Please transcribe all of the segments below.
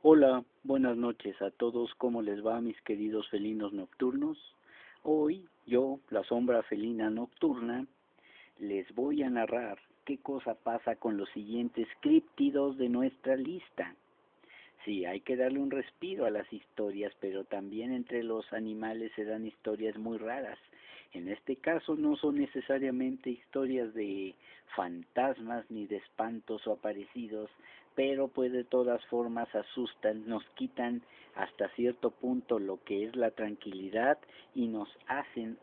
Hola, buenas noches a todos. ¿Cómo les va, mis queridos felinos nocturnos? Hoy yo, la sombra felina nocturna, les voy a narrar qué cosa pasa con los siguientes críptidos de nuestra lista. Sí, hay que darle un respiro a las historias, pero también entre los animales se dan historias muy raras. En este caso no son necesariamente historias de fantasmas ni de espantos o aparecidos, pero pues de todas formas asustan, nos quitan hasta cierto punto lo que es la tranquilidad y nos hacen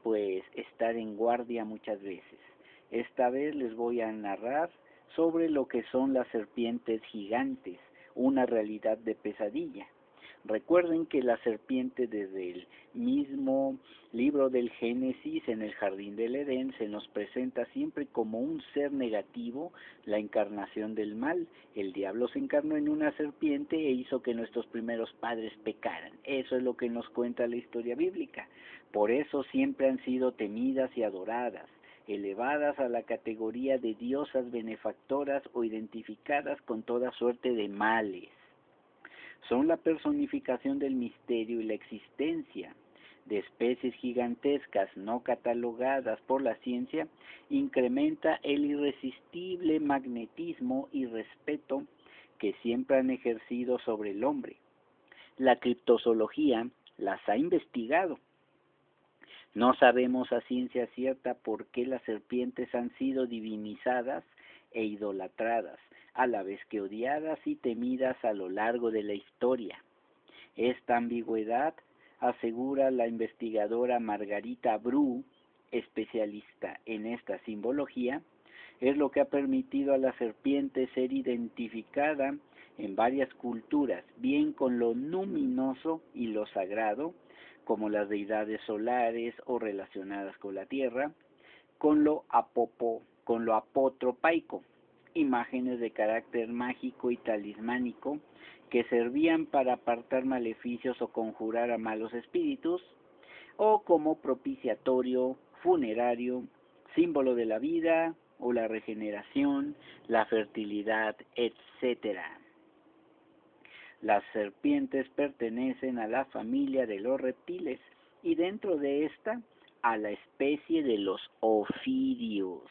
pues estar en guardia muchas veces. Esta vez les voy a narrar sobre lo que son las serpientes gigantes, una realidad de pesadilla. Recuerden que la serpiente desde el mismo libro del Génesis en el jardín del Edén se nos presenta siempre como un ser negativo, la encarnación del mal. El diablo se encarnó en una serpiente e hizo que nuestros primeros padres pecaran. Eso es lo que nos cuenta la historia bíblica. Por eso siempre han sido temidas y adoradas, elevadas a la categoría de diosas benefactoras o identificadas con toda suerte de males. Son la personificación del misterio y la existencia de especies gigantescas no catalogadas por la ciencia incrementa el irresistible magnetismo y respeto que siempre han ejercido sobre el hombre. La criptozoología las ha investigado. No sabemos a ciencia cierta por qué las serpientes han sido divinizadas e idolatradas, a la vez que odiadas y temidas a lo largo de la historia. Esta ambigüedad, asegura la investigadora Margarita Bru, especialista en esta simbología, es lo que ha permitido a la serpiente ser identificada en varias culturas, bien con lo luminoso y lo sagrado, como las deidades solares o relacionadas con la tierra, con lo apotropaico, imágenes de carácter mágico y talismánico que servían para apartar maleficios o conjurar a malos espíritus, o como propiciatorio, funerario, símbolo de la vida o la regeneración, la fertilidad, etcétera. Las serpientes pertenecen a la familia de los reptiles y dentro de esta a la especie de los ofidios.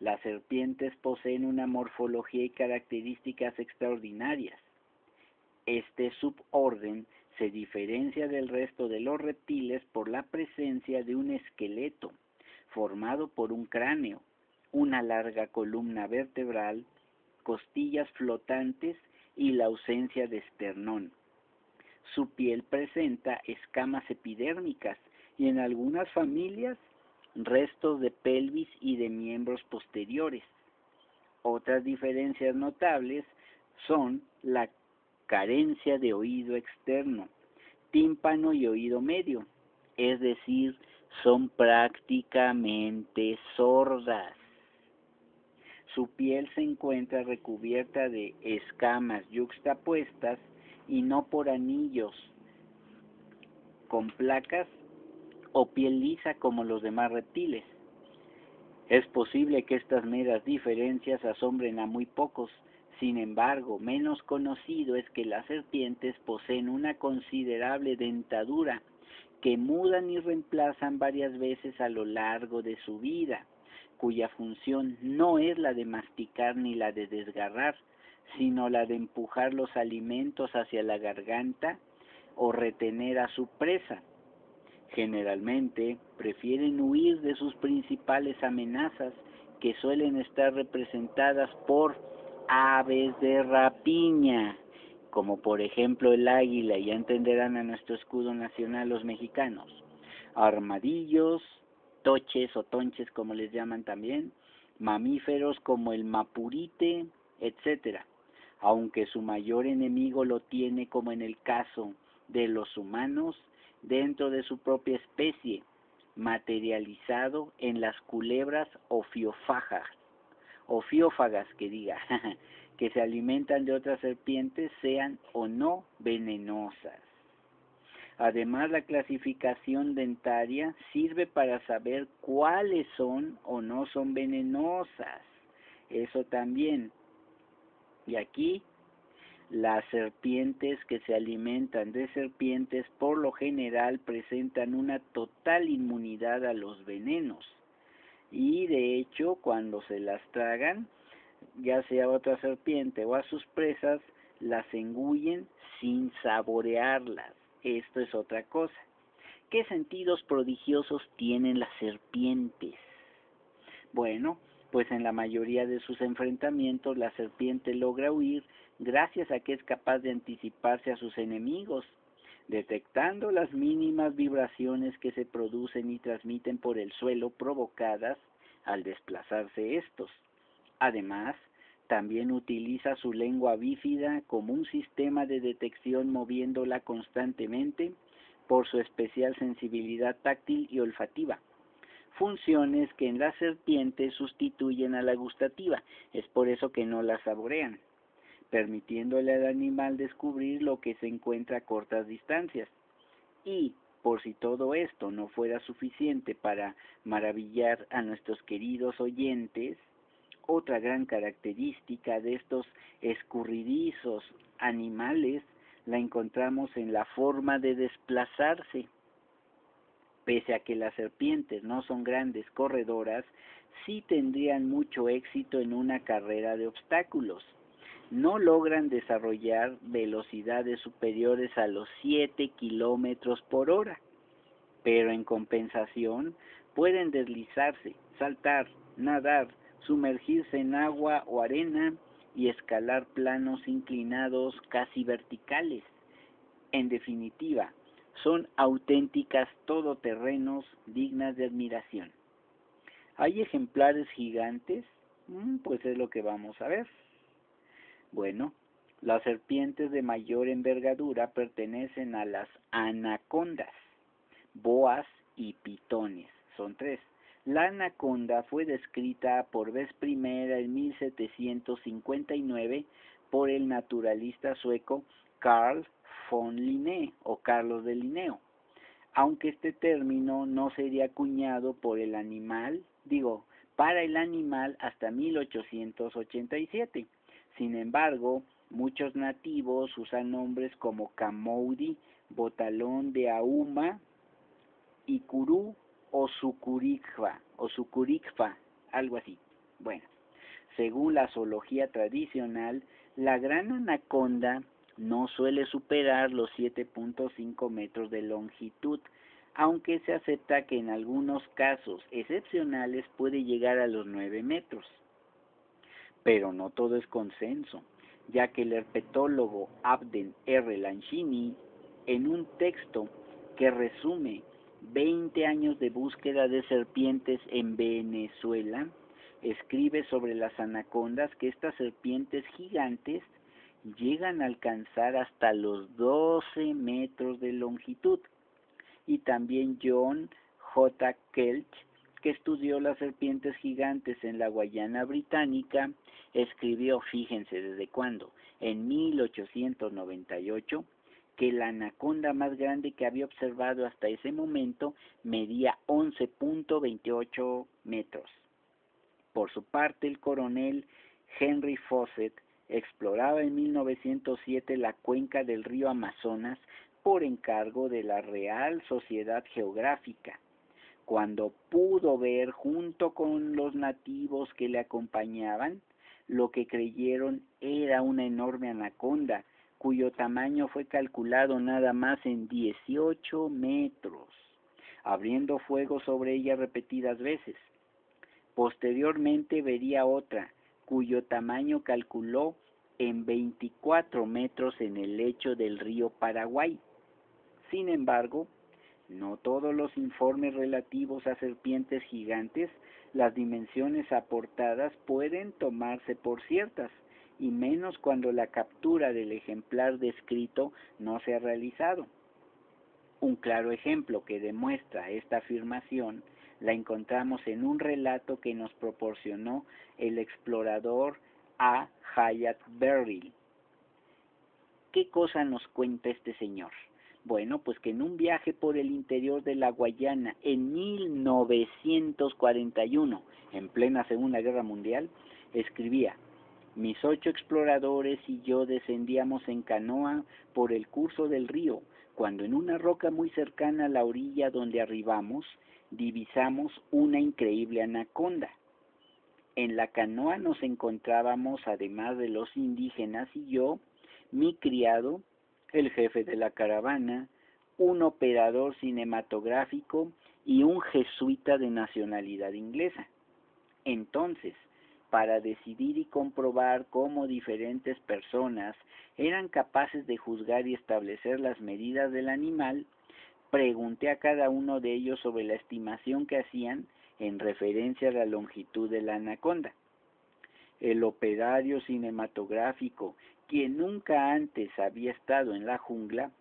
Las serpientes poseen una morfología y características extraordinarias. Este suborden se diferencia del resto de los reptiles por la presencia de un esqueleto formado por un cráneo, una larga columna vertebral, costillas flotantes y la ausencia de esternón. Su piel presenta escamas epidérmicas y en algunas familias restos de pelvis y de miembros posteriores. Otras diferencias notables son la carencia de oído externo, tímpano y oído medio, es decir, son prácticamente sordas. Su piel se encuentra recubierta de escamas yuxtapuestas y no por anillos con placas o piel lisa como los demás reptiles. Es posible que estas meras diferencias asombren a muy pocos. Sin embargo, menos conocido es que las serpientes poseen una considerable dentadura que mudan y reemplazan varias veces a lo largo de su vida, cuya función no es la de masticar ni la de desgarrar, sino la de empujar los alimentos hacia la garganta o retener a su presa. Generalmente prefieren huir de sus principales amenazas, que suelen estar representadas por aves de rapiña, como por ejemplo el águila, ya entenderán a nuestro escudo nacional los mexicanos, armadillos, toches o tonches como les llaman también, mamíferos como el mapurite, etcétera, aunque su mayor enemigo lo tiene, como en el caso de los humanos, dentro de su propia especie, materializado en las culebras ofiófagas que se alimentan de otras serpientes, sean o no venenosas. Además, la clasificación dentaria sirve para saber cuáles son o no son venenosas. Eso también. Y aquí Las serpientes que se alimentan de serpientes por lo general presentan una total inmunidad a los venenos y de hecho cuando se las tragan, ya sea a otra serpiente o a sus presas, las engullen sin saborearlas. Esto es otra cosa. ¿Qué sentidos prodigiosos tienen las serpientes? Bueno, pues en la mayoría de sus enfrentamientos la serpiente logra huir gracias a que es capaz de anticiparse a sus enemigos, detectando las mínimas vibraciones que se producen y transmiten por el suelo provocadas al desplazarse estos. Además, también utiliza su lengua bífida como un sistema de detección moviéndola constantemente por su especial sensibilidad táctil y olfativa, funciones que en las serpientes sustituyen a la gustativa. Es por eso que no la saborean, permitiéndole al animal descubrir lo que se encuentra a cortas distancias. Y, por si todo esto no fuera suficiente para maravillar a nuestros queridos oyentes, otra gran característica de estos escurridizos animales la encontramos en la forma de desplazarse. Pese a que las serpientes no son grandes corredoras, sí tendrían mucho éxito en una carrera de obstáculos. No logran desarrollar velocidades superiores a los 7 kilómetros por hora, pero en compensación pueden deslizarse, saltar, nadar, sumergirse en agua o arena y escalar planos inclinados casi verticales. En definitiva, son auténticas todoterrenos dignas de admiración. ¿Hay ejemplares gigantes? Pues es lo que vamos a ver. Bueno, las serpientes de mayor envergadura pertenecen a las anacondas, boas y pitones. Son tres. La anaconda fue descrita por vez primera en 1759 por el naturalista sueco Carl von Linné o Carlos de Linneo, aunque este término no sería acuñado por el animal, para el animal hasta 1887. Sin embargo, muchos nativos usan nombres como camoudi, botalón de Auma, Icurú o Sucuricfa, algo así. Bueno, según la zoología tradicional, la gran anaconda no suele superar los 7.5 metros de longitud, aunque se acepta que en algunos casos excepcionales puede llegar a los 9 metros. Pero no todo es consenso, ya que el herpetólogo Abden R. Lanchini, en un texto que resume 20 años de búsqueda de serpientes en Venezuela, escribe sobre las anacondas que estas serpientes gigantes llegan a alcanzar hasta los 12 metros de longitud. Y también John J. Kelch, que estudió las serpientes gigantes en la Guayana Británica, escribió, fíjense desde cuándo, en 1898, que la anaconda más grande que había observado hasta ese momento medía 11.28 metros. Por su parte, el coronel Henry Fawcett exploraba en 1907 la cuenca del río Amazonas por encargo de la Real Sociedad Geográfica. Cuando pudo ver junto con los nativos que le acompañaban, lo que creyeron era una enorme anaconda, cuyo tamaño fue calculado nada más en 18 metros, abriendo fuego sobre ella repetidas veces. Posteriormente vería otra, cuyo tamaño calculó en 24 metros en el lecho del río Paraguay. Sin embargo, no todos los informes relativos a serpientes gigantes, las dimensiones aportadas pueden tomarse por ciertas, y menos cuando la captura del ejemplar descrito no se ha realizado. Un claro ejemplo que demuestra esta afirmación la encontramos en un relato que nos proporcionó el explorador A. Hyatt Verrill. ¿Qué cosa nos cuenta este señor? Bueno, pues que en un viaje por el interior de la Guayana en 1941, en plena Segunda Guerra Mundial, escribía: Mis 8 exploradores y yo descendíamos en canoa por el curso del río, cuando en una roca muy cercana a la orilla donde arribamos, divisamos una increíble anaconda. En la canoa nos encontrábamos, además de los indígenas y yo, mi criado, el jefe de la caravana, un operador cinematográfico y un jesuita de nacionalidad inglesa. Entonces, para decidir y comprobar cómo diferentes personas eran capaces de juzgar y establecer las medidas del animal, pregunté a cada uno de ellos sobre la estimación que hacían en referencia a la longitud de la anaconda. El operario cinematográfico, quien nunca antes había estado en la jungla,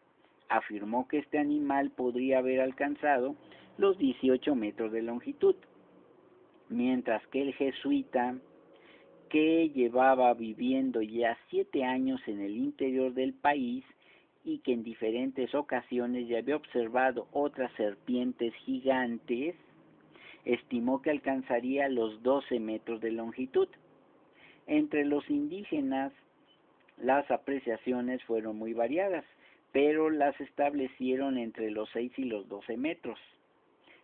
afirmó que este animal podría haber alcanzado los 18 metros de longitud, mientras que el jesuita, que llevaba viviendo ya 7 años en el interior del país y que en diferentes ocasiones ya había observado otras serpientes gigantes, estimó que alcanzaría los 12 metros de longitud. Entre los indígenas, las apreciaciones fueron muy variadas, pero las establecieron entre los 6 y los 12 metros.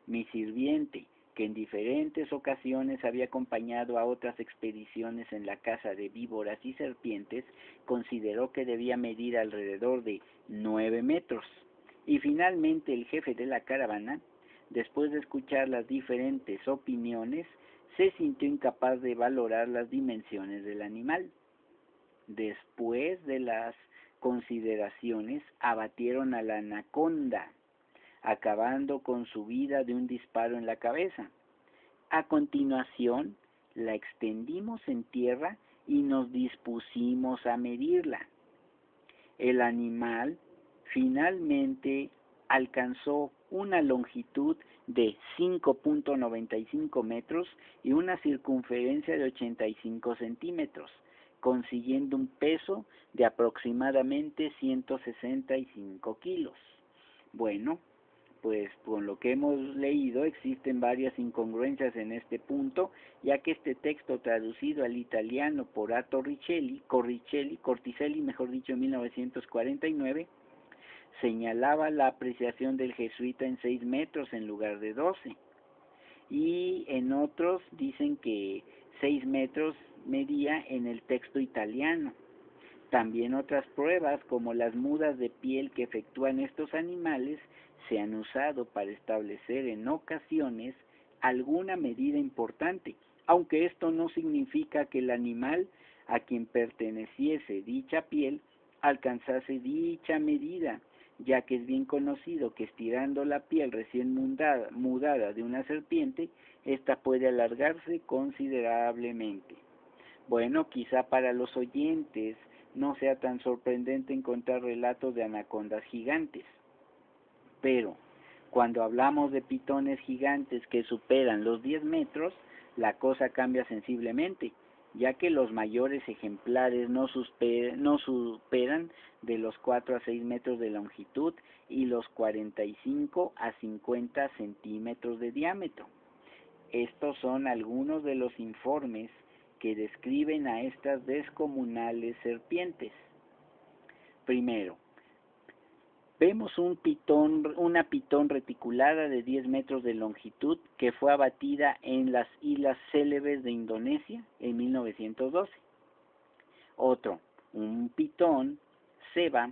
Mi sirviente, que en diferentes ocasiones había acompañado a otras expediciones en la caza de víboras y serpientes, consideró que debía medir alrededor de 9 metros. Y finalmente el jefe de la caravana, después de escuchar las diferentes opiniones, se sintió incapaz de valorar las dimensiones del animal. Después de las consideraciones, abatieron a la anaconda, acabando con su vida de un disparo en la cabeza. A continuación, la extendimos en tierra y nos dispusimos a medirla. El animal finalmente alcanzó una longitud de 5.95 metros y una circunferencia de 85 centímetros, consiguiendo un peso de aproximadamente 165 kilos. Bueno, pues con lo que hemos leído existen varias incongruencias en este punto, ya que este texto traducido al italiano por Corticelli, mejor dicho, en 1949, señalaba la apreciación del jesuita en 6 metros en lugar de 12, y en otros dicen que 6 metros medía en el texto italiano. También otras pruebas, como las mudas de piel que efectúan estos animales, se han usado para establecer en ocasiones alguna medida importante, aunque esto no significa que el animal a quien perteneciese dicha piel alcanzase dicha medida, ya que es bien conocido que estirando la piel recién mudada de una serpiente, ésta puede alargarse considerablemente. Bueno, quizá para los oyentes no sea tan sorprendente encontrar relatos de anacondas gigantes, pero cuando hablamos de pitones gigantes que superan los 10 metros, la cosa cambia sensiblemente, ya que los mayores ejemplares no superan de los 4 a 6 metros de longitud y los 45 a 50 centímetros de diámetro. Estos son algunos de los informes que describen a estas descomunales serpientes. Primero, vemos una pitón reticulada de 10 metros de longitud que fue abatida en las Islas Célebes de Indonesia en 1912. Otro, un pitón ceba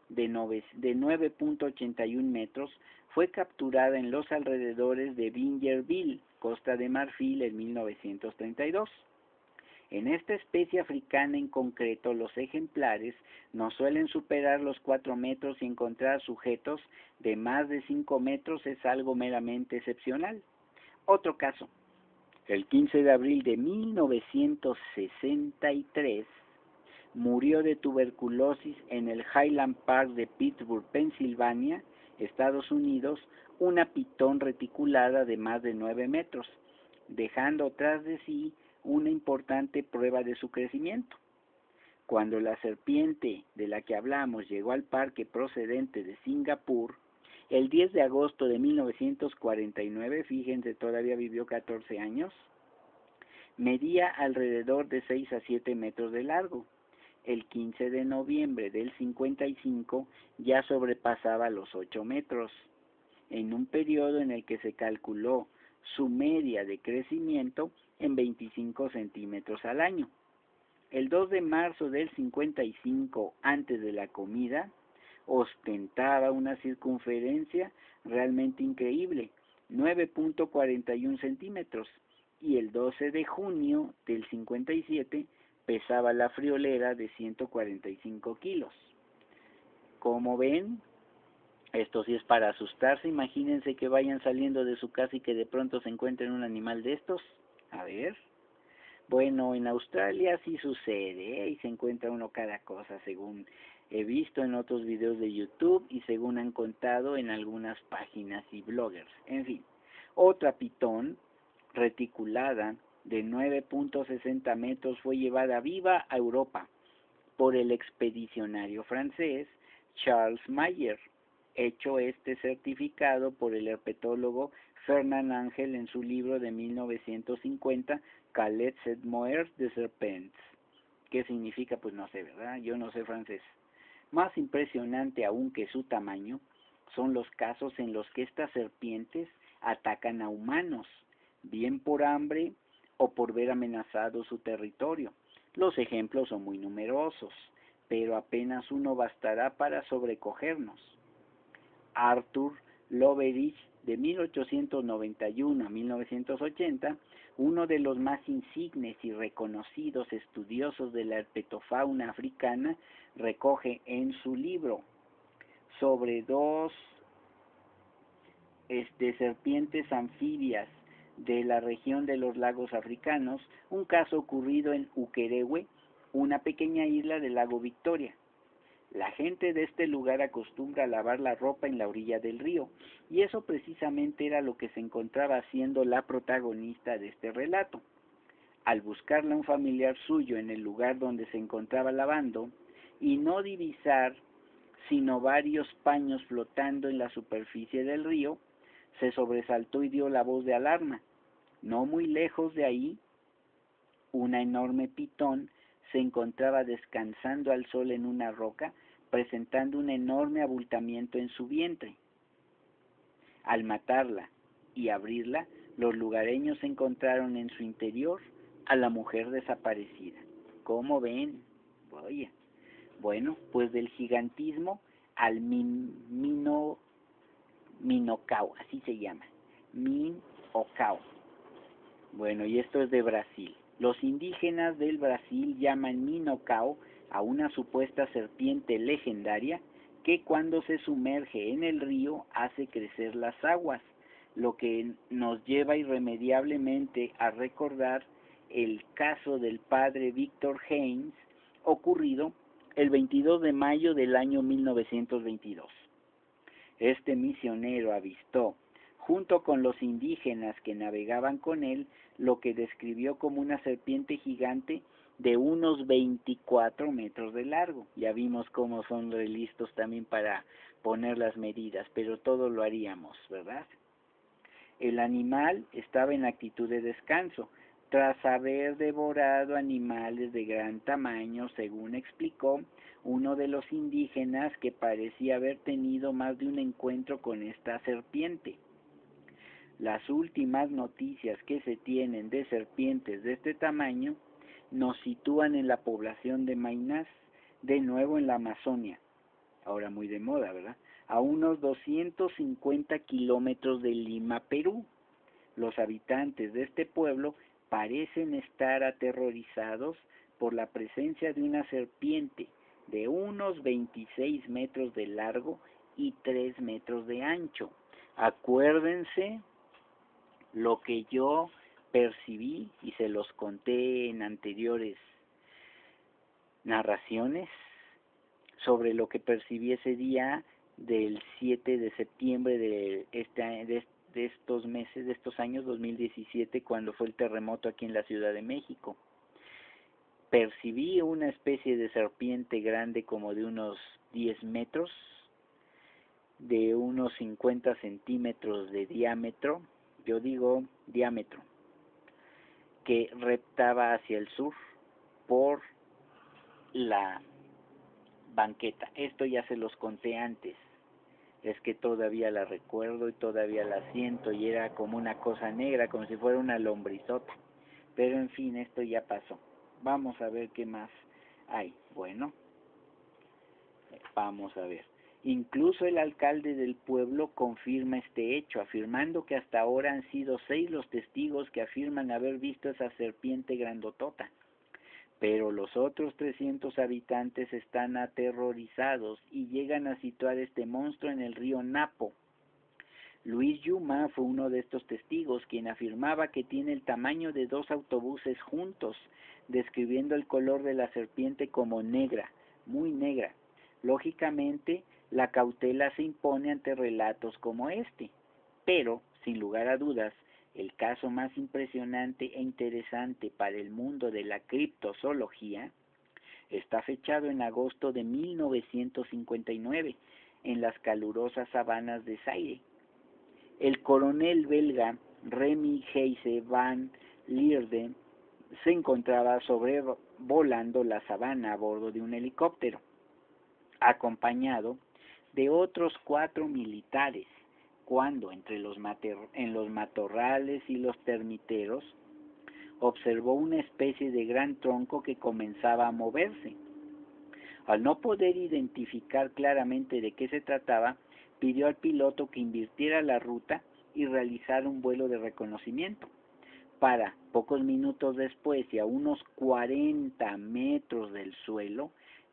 de 9.81 metros fue capturada en los alrededores de Bingerville, Costa de Marfil, en 1932. En esta especie africana en concreto, los ejemplares no suelen superar los 4 metros y encontrar sujetos de más de 5 metros es algo meramente excepcional. Otro caso, el 15 de abril de 1963, murió de tuberculosis en el Highland Park de Pittsburgh, Pensilvania, Estados Unidos, una pitón reticulada de más de 9 metros, dejando tras de sí una importante prueba de su crecimiento. Cuando la serpiente de la que hablamos llegó al parque procedente de Singapur, el 10 de agosto de 1949, fíjense, todavía vivió 14 años, Medía alrededor de 6 a 7 metros de largo. El 15 de noviembre del 55 ya sobrepasaba los 8 metros, en un periodo en el que se calculó su media de crecimiento en 25 centímetros al año. El 2 de marzo del 55, antes de la comida, ostentaba una circunferencia realmente increíble, 9.41 centímetros, y el 12 de junio del 57 pesaba la friolera de 145 kilos. Como ven, esto sí es para asustarse. Imagínense que vayan saliendo de su casa y que de pronto se encuentren un animal de estos. A ver. Bueno, en Australia sí sucede, y se encuentra uno cada cosa, según he visto en otros videos de YouTube y según han contado en algunas páginas y bloggers. En fin, otra pitón reticulada de 9.60 metros fue llevada viva a Europa por el expedicionario francés Charles Mayer, hecho este certificado por el herpetólogo Fernand Angel en su libro de 1950, Calets et Moeurs de Serpents. ¿Qué significa? Pues no sé, ¿verdad? Yo no sé francés. Más impresionante aún que su tamaño son los casos en los que estas serpientes atacan a humanos, bien por hambre o por ver amenazado su territorio. Los ejemplos son muy numerosos, pero apenas uno bastará para sobrecogernos. Arthur Loveridge, de 1891 a 1980, uno de los más insignes y reconocidos estudiosos de la herpetofauna africana, recoge en su libro sobre dos serpientes anfibias de la región de los lagos africanos, un caso ocurrido en Ukerewe, una pequeña isla del lago Victoria. La gente de este lugar acostumbra a lavar la ropa en la orilla del río, y eso precisamente era lo que se encontraba haciendo la protagonista de este relato. Al buscarla un familiar suyo en el lugar donde se encontraba lavando, y no divisar sino varios paños flotando en la superficie del río, se sobresaltó y dio la voz de alarma. No muy lejos de ahí, una enorme pitón se encontraba descansando al sol en una roca, presentando un enorme abultamiento en su vientre. Al matarla y abrirla, los lugareños encontraron en su interior a la mujer desaparecida. ¿Cómo ven? Oye. Bueno, pues del gigantismo al Minocao, así se llama, Minocao. Bueno, y esto es de Brasil. Los indígenas del Brasil llaman Minocao a una supuesta serpiente legendaria que cuando se sumerge en el río hace crecer las aguas, lo que nos lleva irremediablemente a recordar el caso del padre Víctor Heinz, ocurrido el 22 de mayo del año 1922. Este misionero avistó, junto con los indígenas que navegaban con él, lo que describió como una serpiente gigante de unos 24 metros de largo. Ya vimos cómo son listos también para poner las medidas, pero todo lo haríamos, ¿verdad? El animal estaba en actitud de descanso, tras haber devorado animales de gran tamaño, según explicó uno de los indígenas que parecía haber tenido más de un encuentro con esta serpiente. Las últimas noticias que se tienen de serpientes de este tamaño nos sitúan en la población de Mainás, de nuevo en la Amazonia, ahora muy de moda, ¿verdad?, a unos 250 kilómetros de Lima, Perú. Los habitantes de este pueblo parecen estar aterrorizados por la presencia de una serpiente de unos 26 metros de largo y 3 metros de ancho. Acuérdense lo que yo percibí y se los conté en anteriores narraciones sobre lo que percibí ese día del 7 de septiembre de estos meses, de estos años 2017, cuando fue el terremoto aquí en la Ciudad de México. Percibí una especie de serpiente grande como de unos 10 metros, de unos 50 centímetros de diámetro, yo digo diámetro, que reptaba hacia el sur por la banqueta. Esto ya se los conté antes. Es que todavía la recuerdo y todavía la siento y era como una cosa negra, como si fuera una lombrizota. Pero en fin, esto ya pasó. Vamos a ver qué más hay. Bueno, vamos a ver. Incluso el alcalde del pueblo confirma este hecho, afirmando que hasta ahora han sido 6 los testigos que afirman haber visto esa serpiente grandotota. Pero los otros 300 habitantes están aterrorizados y llegan a situar este monstruo en el río Napo. Luis Yuma fue uno de estos testigos, quien afirmaba que tiene el tamaño de 2 autobuses juntos, describiendo el color de la serpiente como negra, muy negra. Lógicamente, la cautela se impone ante relatos como este, pero, sin lugar a dudas, el caso más impresionante e interesante para el mundo de la criptozoología está fechado en agosto de 1959 en las calurosas sabanas de Zaire. El coronel belga Remy Heise van Lierde se encontraba sobrevolando la sabana a bordo de un helicóptero, acompañado de otros 4 militares, cuando en los matorrales y los termiteros observó una especie de gran tronco que comenzaba a moverse. Al no poder identificar claramente de qué se trataba, pidió al piloto que invirtiera la ruta y realizara un vuelo de reconocimiento, para, pocos minutos después y a unos 40 metros del suelo,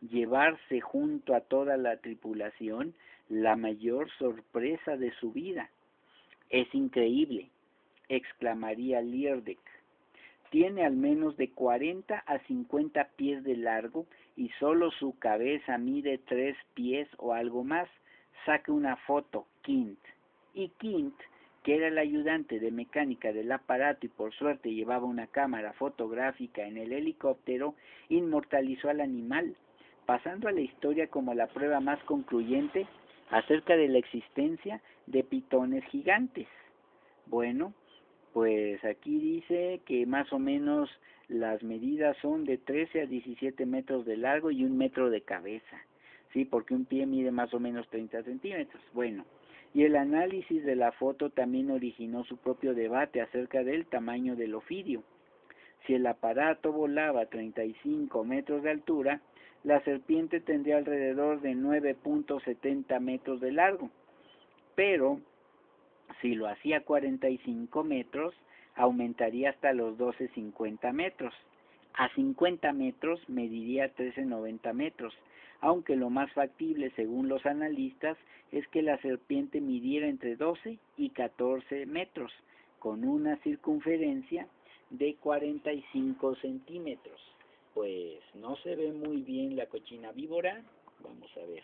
llevarse junto a toda la tripulación la mayor sorpresa de su vida. «Es increíble», exclamaría Lierdek. «Tiene al menos de 40 a 50 pies de largo y solo su cabeza mide 3 pies o algo más. Saque una foto, Quint». Y Quint, que era el ayudante de mecánica del aparato y por suerte llevaba una cámara fotográfica en el helicóptero, inmortalizó al animal, pasando a la historia como la prueba más concluyente acerca de la existencia de pitones gigantes. Bueno, pues aquí dice que más o menos las medidas son de 13 a 17 metros de largo y 1 metro de cabeza, ¿sí? Porque un pie mide más o menos 30 centímetros. Bueno, y el análisis de la foto también originó su propio debate acerca del tamaño del ofidio. Si el aparato volaba a 35 metros de altura, la serpiente tendría alrededor de 9.70 metros de largo, pero si lo hacía a 45 metros, aumentaría hasta los 12.50 metros. A 50 metros mediría 13.90 metros, aunque lo más factible, según los analistas, es que la serpiente midiera entre 12 y 14 metros, con una circunferencia de 45 centímetros. Pues no se ve muy bien la cochina víbora. Vamos a ver.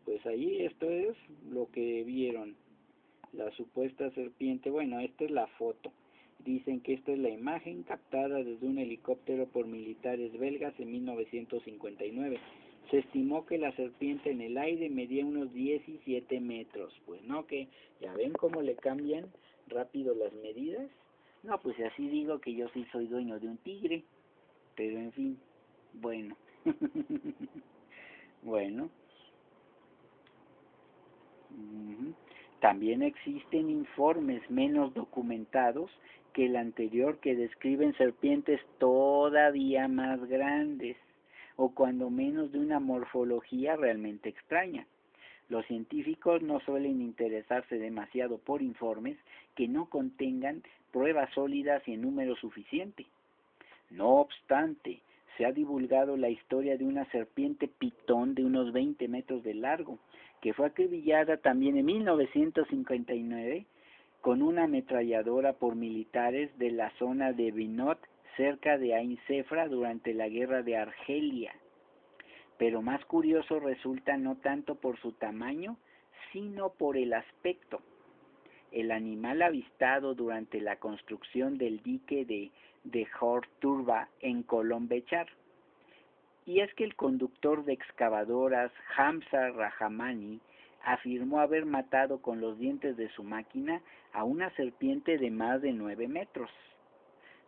Pues ahí esto es lo que vieron, la supuesta serpiente. Bueno, esta es la foto. Dicen que esta es la imagen captada desde un helicóptero por militares belgas en 1959. Se estimó que la serpiente en el aire medía unos 17 metros. Pues no, que ya ven cómo le cambian rápido las medidas. No, pues así digo que yo sí soy dueño de un tigre. Pero en fin, bueno. Bueno. También existen informes menos documentados que el anterior que describen serpientes todavía más grandes, o cuando menos de una morfología realmente extraña. Los científicos no suelen interesarse demasiado por informes que no contengan pruebas sólidas y en número suficiente. No obstante, se ha divulgado la historia de una serpiente pitón de unos 20 metros de largo, que fue acribillada también en 1959 con una ametralladora por militares de la zona de Binot, cerca de Ain Sefra, durante la guerra de Argelia. Pero más curioso resulta no tanto por su tamaño, sino por el aspecto. El animal avistado durante la construcción del dique de Horturba en Colombechar. Y es que el conductor de excavadoras Hamza Rahamani afirmó haber matado con los dientes de su máquina a una serpiente de más de 9 metros.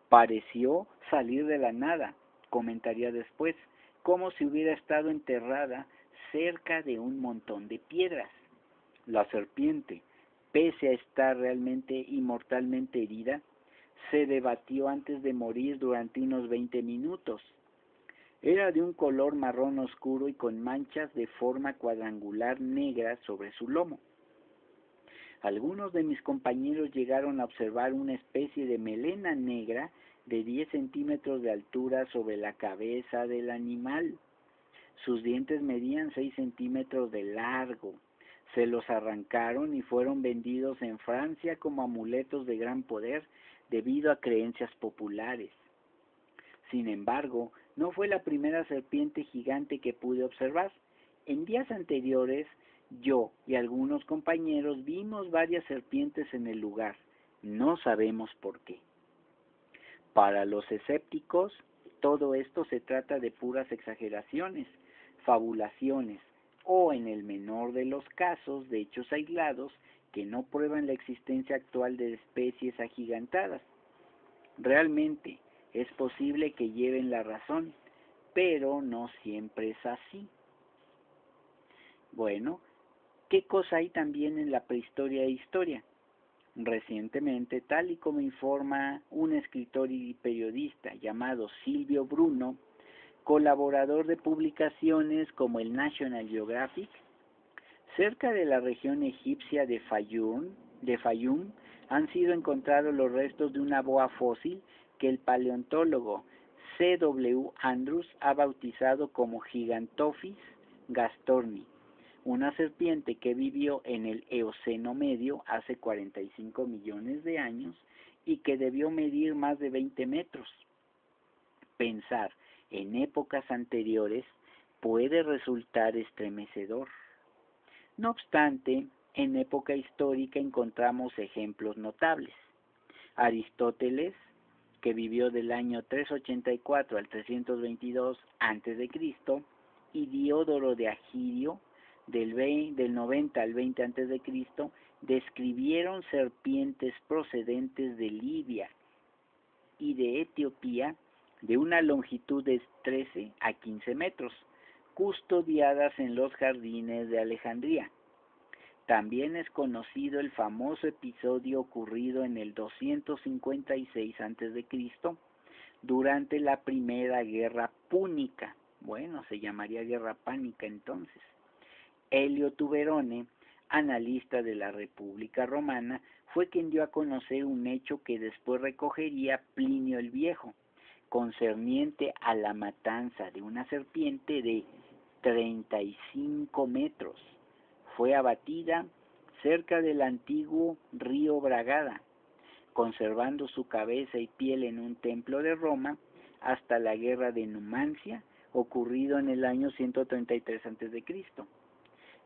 Pareció salir de la nada, comentaría después, como si hubiera estado enterrada cerca de un montón de piedras. La serpiente, pese a estar realmente y mortalmente herida, se debatió antes de morir durante unos 20 minutos. Era de un color marrón oscuro y con manchas de forma cuadrangular negras sobre su lomo. Algunos de mis compañeros llegaron a observar una especie de melena negra de 10 centímetros de altura sobre la cabeza del animal. Sus dientes medían 6 centímetros de largo. Se los arrancaron y fueron vendidos en Francia como amuletos de gran poder debido a creencias populares. Sin embargo, no fue la primera serpiente gigante que pude observar. En días anteriores, yo y algunos compañeros vimos varias serpientes en el lugar. No sabemos por qué. Para los escépticos, todo esto se trata de puras exageraciones, fabulaciones, o en el menor de los casos, de hechos aislados que no prueban la existencia actual de especies agigantadas. Realmente es posible que lleven la razón, pero no siempre es así. Bueno, ¿qué cosa hay también en la prehistoria e historia? Recientemente, tal y como informa un escritor y periodista llamado Silvio Bruno, colaborador de publicaciones como el National Geographic, cerca de la región egipcia de Fayum han sido encontrados los restos de una boa fósil que el paleontólogo C.W. Andrews ha bautizado como Gigantophis gastorni, una serpiente que vivió en el Eoceno medio hace 45 millones de años y que debió medir más de 20 metros. Pensar en épocas anteriores puede resultar estremecedor. No obstante, en época histórica encontramos ejemplos notables. Aristóteles, que vivió del año 384 al 322 a.C., y Diodoro de Agirio, del 90 al 20 a.C., describieron serpientes procedentes de Libia y de Etiopía de una longitud de 13 a 15 metros, custodiadas en los jardines de Alejandría. También es conocido el famoso episodio ocurrido en el 256 a.C., durante la Primera Guerra Púnica. Bueno, se llamaría Guerra Pánica entonces. Elio Tuberone, analista de la República Romana, fue quien dio a conocer un hecho que después recogería Plinio el Viejo, concerniente a la matanza de una serpiente de 35 metros. Fue abatida cerca del antiguo río Bragada, conservando su cabeza y piel en un templo de Roma hasta la guerra de Numancia, ocurrido en el año 133 a.C.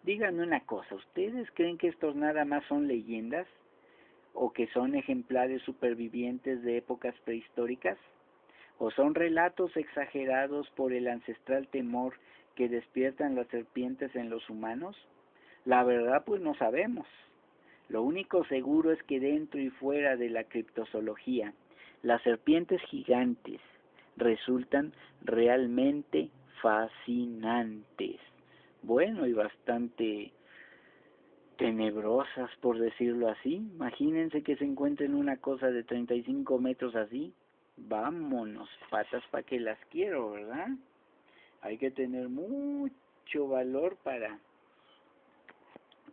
Díganme una cosa, ¿ustedes creen que estos nada más son leyendas o que son ejemplares supervivientes de épocas prehistóricas? ¿O son relatos exagerados por el ancestral temor que despiertan las serpientes en los humanos? La verdad, pues no sabemos. Lo único seguro es que dentro y fuera de la criptozoología, las serpientes gigantes resultan realmente fascinantes. Bueno, y bastante tenebrosas, por decirlo así. Imagínense que se encuentren una cosa de 35 metros así. Vámonos, patas para que las quiero, ¿verdad? Hay que tener mucho valor para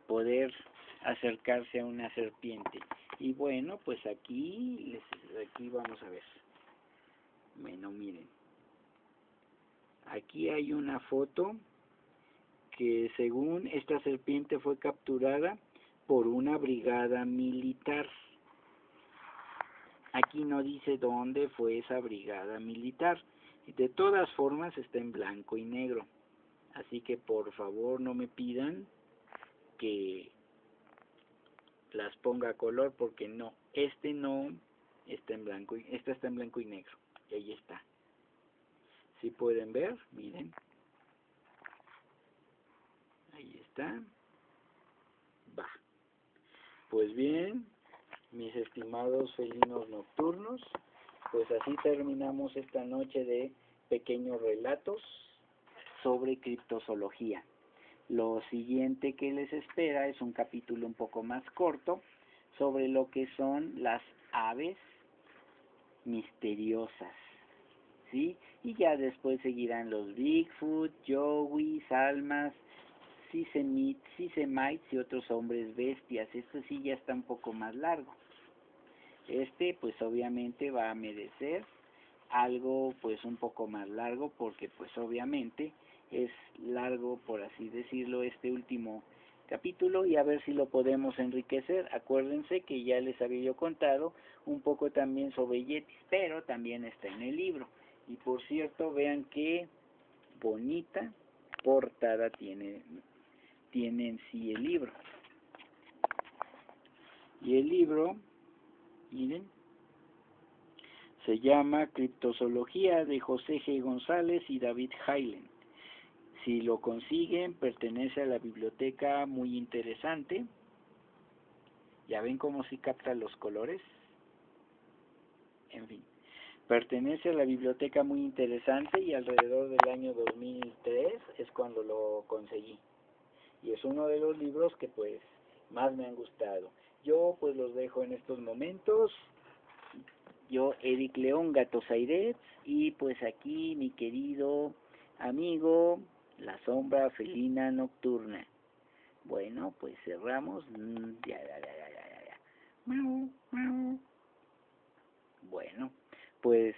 poder acercarse a una serpiente. Y bueno, pues aquí vamos a ver. Bueno, miren. Aquí hay una foto que según esta serpiente fue capturada por una brigada militar. Aquí no dice dónde fue esa brigada militar. De todas formas está en blanco y negro. Así que por favor no me pidan que las ponga a color porque no. No está en blanco. Esta está en blanco y negro. Y ahí está. Si pueden ver, miren. Ahí está. Pues bien, mis estimados felinos nocturnos, pues así terminamos esta noche de pequeños relatos sobre criptozoología. Lo siguiente que les espera es un capítulo un poco más corto sobre lo que son las aves misteriosas, ¿sí? Y ya después seguirán los Bigfoot, Yowie, Almas, Sisemites y otros hombres bestias. Esto sí ya está un poco más largo. Pues obviamente va a merecer algo pues un poco más largo, porque pues obviamente es largo, por así decirlo, este último capítulo, y a ver si lo podemos enriquecer. Acuérdense que ya les había yo contado un poco también sobre yetis, pero también está en el libro. Y por cierto, vean qué bonita portada tiene en sí el libro. Y el libro, miren, se llama Criptozoología, de José G. González y David Hyland. Si lo consiguen, pertenece a la biblioteca Muy Interesante. Ya ven cómo sí capta los colores. En fin, pertenece a la biblioteca Muy Interesante, y alrededor del año 2003 es cuando lo conseguí. Y es uno de los libros que pues más me han gustado. Yo pues los dejo en estos momentos. Yo, Eric León Gatosairet, y pues aquí mi querido amigo, la sombra felina nocturna. Bueno, pues cerramos. Ya. Miau. Bueno, pues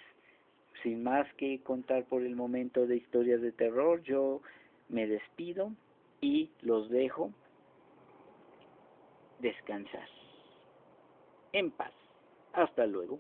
sin más que contar por el momento de historias de terror, yo me despido y los dejo descansar en paz. Hasta luego.